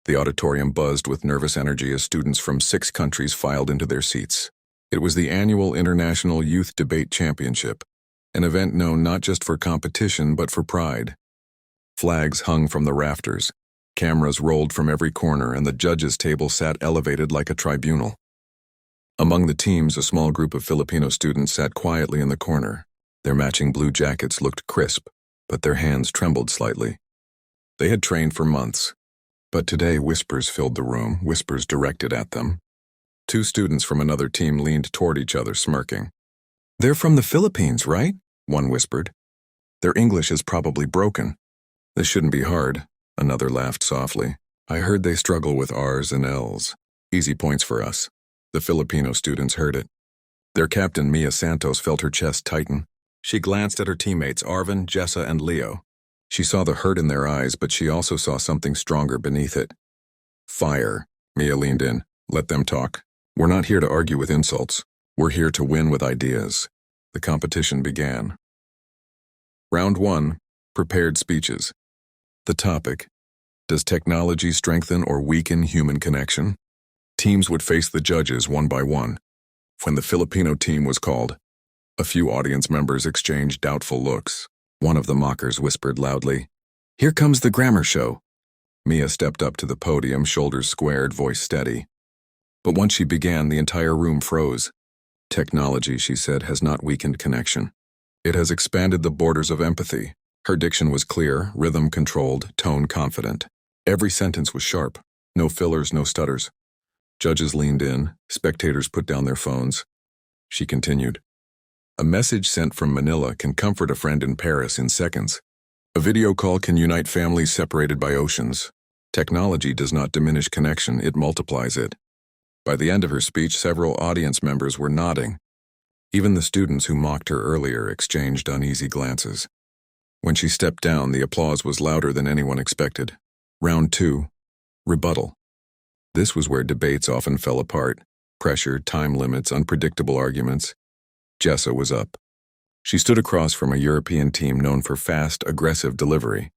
The auditorium buzzed with nervous energy as students from 6 countries filed into their seats. It was the annual International Youth Debate Championship, an event known not just for competition but for pride. Flags hung from the rafters, cameras rolled from every corner, and the judges' table sat elevated like a tribunal. Among the teams, a small group of Filipino students sat quietly in the corner. Their matching blue jackets looked crisp, but their hands trembled slightly. They had trained for months, but today whispers filled the room, whispers directed at them. 2 students from another team leaned toward each other, smirking. "They're from the Philippines, right?" one whispered. "Their English is probably broken." "This shouldn't be hard," another laughed softly. "I heard they struggle with R's and L's. Easy points for us." The Filipino students heard it. Their captain, Mia Santos, felt her chest tighten. She glanced at her teammates, Arvin, Jessa, and Leo. She saw the hurt in their eyes, but she also saw something stronger beneath it. "Fire." Mia leaned in. "Let them talk. We're not here to argue with insults. We're here to win with ideas." The competition began. Round 1, prepared speeches. The topic: does technology strengthen or weaken human connection? Teams would face the judges one by one. When the Filipino team was called, a few audience members exchanged doubtful looks. One of the mockers whispered loudly, "Here comes the grammar show." Mia stepped up to the podium, shoulders squared, voice steady. But once she began, the entire room froze. "Technology," she said, "has not weakened connection. It has expanded the borders of empathy." Her diction was clear, rhythm controlled, tone confident. Every sentence was sharp. No fillers, no stutters. Judges leaned in, spectators put down their phones. She continued. "A message sent from Manila can comfort a friend in Paris in seconds. A video call can unite families separated by oceans. Technology does not diminish connection, it multiplies it." By the end of her speech, several audience members were nodding. Even the students who mocked her earlier exchanged uneasy glances. When she stepped down, the applause was louder than anyone expected. Round 2, rebuttal. This was where debates often fell apart. Pressure, time limits, unpredictable arguments. Jessa was up. She stood across from a European team known for fast, aggressive delivery.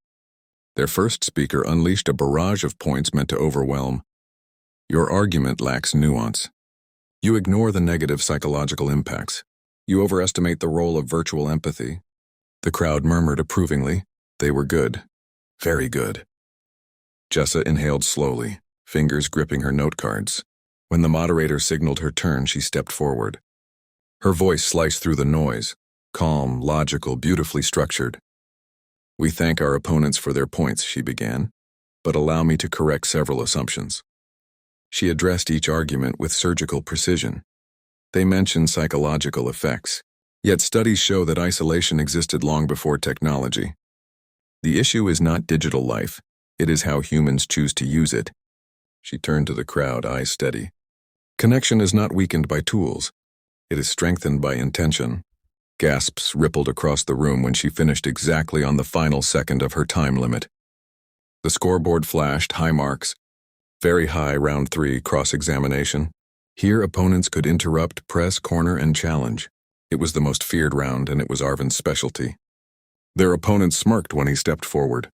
Their first speaker unleashed a barrage of points meant to overwhelm. "Your argument lacks nuance. You ignore the negative psychological impacts. You overestimate the role of virtual empathy." The crowd murmured approvingly. They were good. Very good. Jessa inhaled slowly, fingers gripping her note cards. When the moderator signaled her turn, she stepped forward. Her voice sliced through the noise, calm, logical, beautifully structured. "We thank our opponents for their points," she began, "but allow me to correct several assumptions." She addressed each argument with surgical precision. They mentioned psychological effects, yet studies show that isolation existed long before technology. The issue is not digital life, it is how humans choose to use it. She turned to the crowd, eyes steady. Connection is not weakened by tools, it is strengthened by intention. Gasps rippled across the room when she finished exactly on the final second of her time limit. The scoreboard flashed, high marks. Very high, round 3, cross-examination. Here opponents could interrupt, press, corner, and challenge. It was the most feared round, and it was Arvin's specialty. Their opponents smirked when he stepped forward.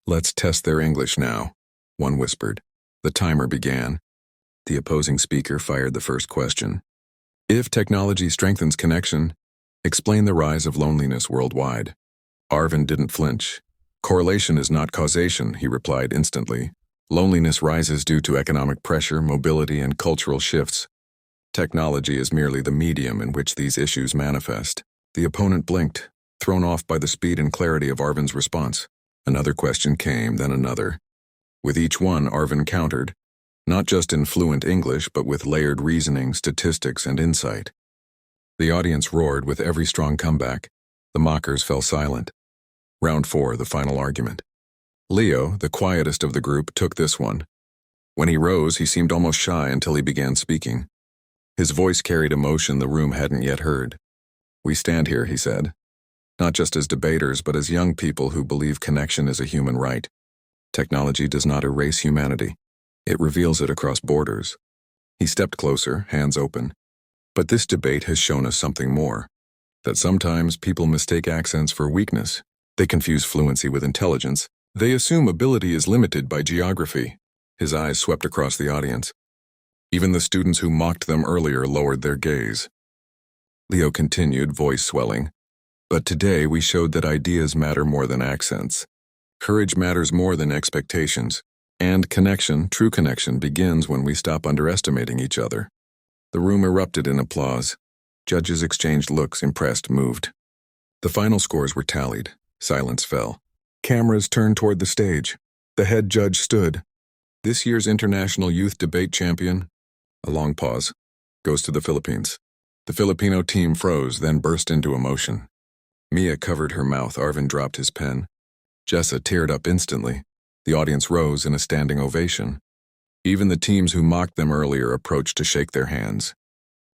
"Let's test their English now," one whispered. The timer began. The opposing speaker fired the first question. "If technology strengthens connection, explain the rise of loneliness worldwide." Arvin didn't flinch. "Correlation is not causation," he replied instantly. "Loneliness rises due to economic pressure, mobility, and cultural shifts. Technology is merely the medium in which these issues manifest." The opponent blinked, thrown off by the speed and clarity of Arvin's response. Another question came, then another. With each one, Arvin countered, not just in fluent English, but with layered reasoning, statistics, and insight. The audience roared with every strong comeback. The mockers fell silent. Round 4, the final argument. Leo, the quietest of the group, took this one. When he rose, he seemed almost shy until he began speaking. His voice carried emotion the room hadn't yet heard. "We stand here," he said, "not just as debaters, but as young people who believe connection is a human right. Technology does not erase humanity. It reveals it across borders." He stepped closer, hands open. "But this debate has shown us something more. That sometimes people mistake accents for weakness. They confuse fluency with intelligence. They assume ability is limited by geography. His eyes swept across the audience. Even the students who mocked them earlier lowered their gaze. Leo continued, voice swelling. But today we showed that ideas matter more than accents. Courage matters more than expectations. And connection, true connection, begins when we stop underestimating each other. The room erupted in applause. Judges exchanged looks, impressed, moved. The final scores were tallied. Silence fell. Cameras turned toward the stage. The head judge stood. This year's International Youth Debate Champion, a long pause, goes to the Philippines. The Filipino team froze, then burst into emotion. Mia covered her mouth. Arvin dropped his pen. Jessa teared up instantly. The audience rose in a standing ovation. Even the teams who mocked them earlier approached to shake their hands.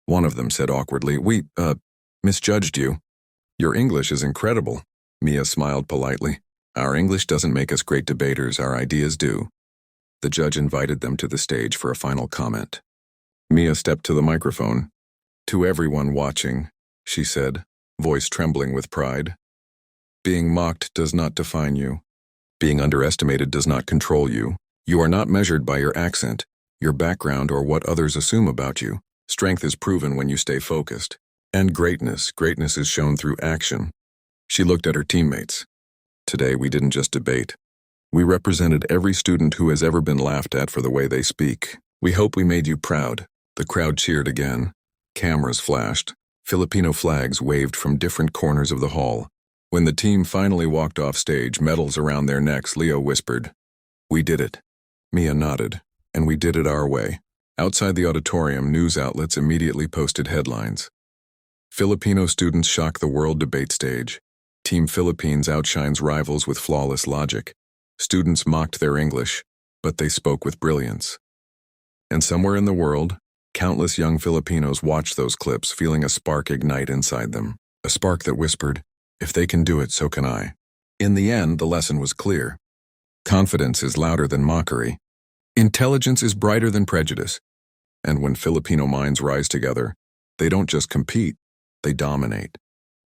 One of them said awkwardly, "We, misjudged you. Your English is incredible." Mia smiled politely. "Our English doesn't make us great debaters, our ideas do." The judge invited them to the stage for a final comment. Mia stepped to the microphone. "To everyone watching," she said, voice trembling with pride. "Being mocked does not define you. Being underestimated does not control you. You are not measured by your accent, your background, or what others assume about you. Strength is proven when you stay focused. And greatness is shown through action." She looked at her teammates. "Today we didn't just debate. We represented every student who has ever been laughed at for the way they speak. We hope we made you proud." The crowd cheered again. Cameras flashed. Filipino flags waved from different corners of the hall. When the team finally walked off stage, medals around their necks, Leo whispered, "We did it." Mia nodded. "And we did it our way." Outside the auditorium, news outlets immediately posted headlines. Filipino students shock the world debate stage. Team Philippines outshines rivals with flawless logic. Students mocked their English, but they spoke with brilliance. And somewhere in the world, countless young Filipinos watched those clips, feeling a spark ignite inside them. A spark that whispered, "If they can do it, so can I." In the end, the lesson was clear. Confidence is louder than mockery. Intelligence is brighter than prejudice. And when Filipino minds rise together, they don't just compete, they dominate.